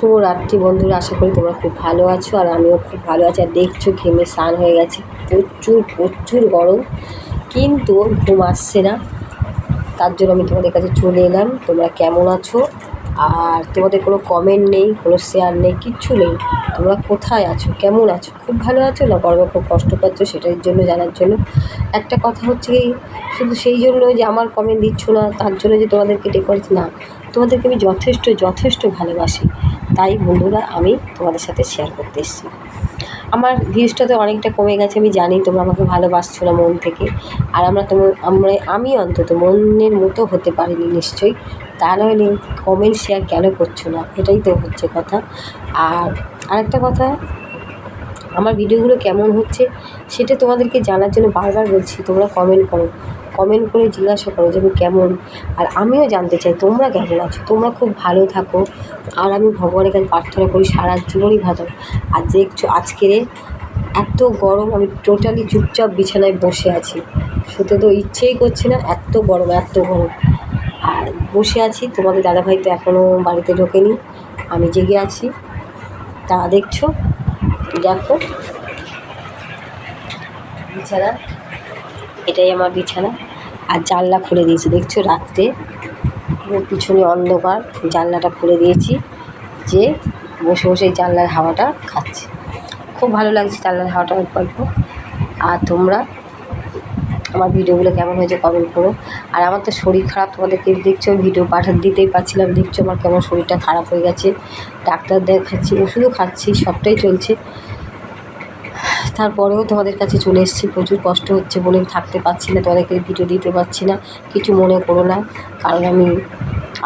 শুভরাত্রি বন্ধুরা, আশা করি তোমরা খুব ভালো আছো আর আমিও খুব ভালো আছি। আর দেখছো ঘেমে স্নান হয়ে গেছে, প্রচুর প্রচুর গরম, কিন্তু ঘুম আসছে না। তার জন্য আমি তোমাদের কাছে চলে এলাম। তোমরা কেমন আছো? আর তোমাদের কোনো কমেন্ট নেই, কোনো শেয়ার নেই, কিচ্ছু নেই। তোমরা কোথায় আছো, কেমন আছো? খুব ভালো আছো না গরমে খুব কষ্ট পাচ্ছ? সেটার জন্য জানার জন্য একটা কথা হচ্ছে কি, শুধু সেই জন্য যে আমার কমেন্ট দিচ্ছ না তার জন্য যে তোমাদেরকে ডেকে না, তোমাদেরকে আমি যথেষ্ট যথেষ্ট ভালোবাসি। তাই বন্ধুরা আমি তোমাদের সাথে শেয়ার করতে এসেছি। আমার ভিউজটা তো অনেকটা কমে গেছে, আমি জানি তোমরা আমাকে ভালোবাসছো না মন থেকে। আর আমি অন্তত মনের মতো হতে পারিনি নিশ্চয়ই, তা নাহলে কমেন্ট শেয়ার কেন করছো না, এটাই তো হচ্ছে কথা। আর আরেকটা কথা, আমার ভিডিওগুলো কেমন হচ্ছে সেটা তোমাদেরকে জানার জন্য বারবার বলছি, তোমরা কমেন্ট করো, কমেন্ট করে জিজ্ঞাসা করো যে আমি কেমন। আর আমিও জানতে চাই তোমরা কেমন আছো, তোমরা খুব ভালো থাকো। আর আমি ভগবানের কাছে প্রার্থনা করি সারা জীবনই ভালো। আর দেখছো আজকের এত গরম, আমি টোটালি চুপচাপ বিছানায় বসে আছি, শুতে তো ইচ্ছেই করছে না, এত গরম এত গরম। আর বসে আছি, তোমাদের দাদাভাই তো এখনও বাড়িতে ঢোকেনি, আমি জেগে আছি। তা দেখছো, দেখো বিছানা, এটাই আমার বিছানা। আর জানলা খুলে দিয়েছি, দেখছো রাত্রে পিছনে অন্ধকার, জানলাটা খুলে দিয়েছি যে বসে বসে এই জানলার হাওয়াটা খাচ্ছি, খুব ভালো লাগছে জানলার হাওয়াটা অল্প। আর তোমরা আমার ভিডিওগুলো কেমন হয়েছে কমেন্ট করো। আর আমার তো শরীর খারাপ, তোমাদেরকে দেখছো ভিডিও দিতেই পারছিলাম, দেখছো আমার কেমন শরীরটা খারাপ হয়ে গেছে। ডাক্তার দেখাচ্ছি, ওষুধও খাচ্ছি, সবটাই চলছে। তারপরেও তোমাদের কাছে চলে এসেছি, প্রচুর কষ্ট হচ্ছে বলে থাকতে পারছি না, তোমাদেরকে ভিডিও দিতে পারছি না, কিছু মনে করো না। কারণ আমি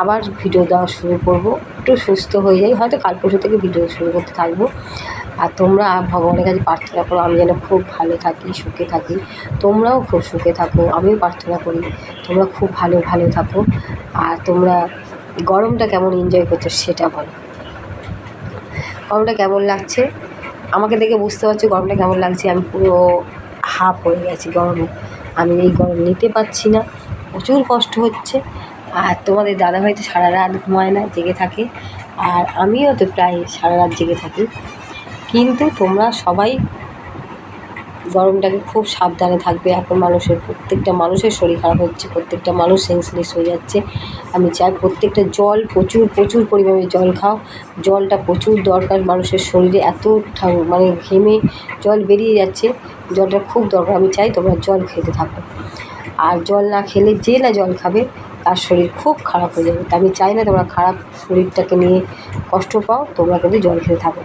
আবার ভিডিও দেওয়া শুরু করব, একটু সুস্থ হয়ে যাই, হয়তো কাল পরশু থেকে ভিডিও শুরু করতে থাকবো। আর তোমরা ভগবানের কাছে প্রার্থনা করো আমি যেন খুব ভালো থাকি, সুখে থাকি। তোমরাও খুব সুখে থাকো, আমিও প্রার্থনা করি তোমরা খুব ভালো থাকো। আর তোমরা গরমটা কেমন এনজয় করছো সেটা বলো, গরমটা কেমন লাগছে আমাকে দেখে বুঝতে পারছো গরমটা কেমন লাগছে। আমি পুরো হাফ হয়ে গেছি গরমে, আমি এই গরম নিতে পারছি না, প্রচুর কষ্ট হচ্ছে। আর তোমাদের দাদাভাই তো সারা রাত ঘুমায় না, জেগে থাকে। আর আমিও তো প্রায় সারা রাত জেগে থাকি। কিন্তু তোমরা সবাই গরমটাকে খুব সাবধানে থাকবে। এখন প্রত্যেকটা মানুষের শরীর খারাপ হচ্ছে, প্রত্যেকটা মানুষ সেন্সলেস হয়ে যাচ্ছে। আমি চাই প্রত্যেকটা জল প্রচুর প্রচুর পরিমাণে জল খাও, জলটা প্রচুর দরকার মানুষের শরীরে, এত মানে ঘেমে জল বেরিয়ে যাচ্ছে, জলটা খুব দরকার। আমি চাই তোমরা জল খেতে থাকো। আর জল না খেলে যে না জল খাবে তার শরীর খুব খারাপ হয়ে যাবে। তা আমি চাই না তোমরা খারাপ শরীরটাকে নিয়ে কষ্ট পাও, তোমরা কিন্তু জল খেতে থাকো,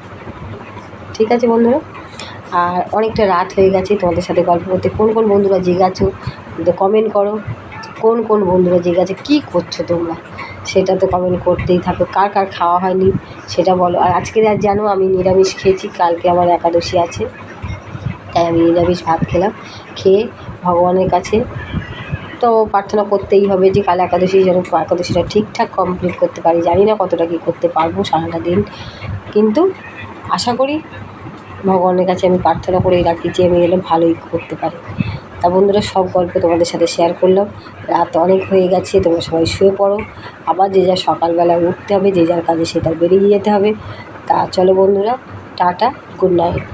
ঠিক আছে বন্ধুরা? আর অনেকটা রাত হয়ে গেছে, তোমাদের সাথে গল্প করতে। কোন কোন বন্ধুরা জেগে আছো কমেন্ট করো, কোন কোন বন্ধুরা জেগে আছে, কী করছো তোমরা সেটা তো কমেন্ট করতেই থাকো। কার কার খাওয়া হয়নি সেটা বলো। আর আজকে আর জানো আমি নিরামিষ খেয়েছি, কালকে আমার একাদশী আছে, তাই আমি নিরামিষ ভাত খেলাম। খেয়ে ভগবানের কাছে তো প্রার্থনা করতেই হবে যে কাল একাদশী যেন একাদশীটা ঠিকঠাক কমপ্লিট করতে পারি। জানি না কতটা কী করতে পারবো সারাটা দিন, কিন্তু আশা করি ভগবানের কাছে আমি প্রার্থনা করেই রাখি যে আমি যেন ভালোই করতে পারি। তা বন্ধুরা, সব গল্প তোমাদের সাথে শেয়ার করলাম। রাত অনেক হয়ে গেছে, তোমরা সবাই শুয়ে পড়ো, আবার যে যার সকালবেলা উঠতে হবে, যে যার কাজে সে তার বেরিয়ে যেতে হবে। তা চলো বন্ধুরা, টাটা, গুড নাইট।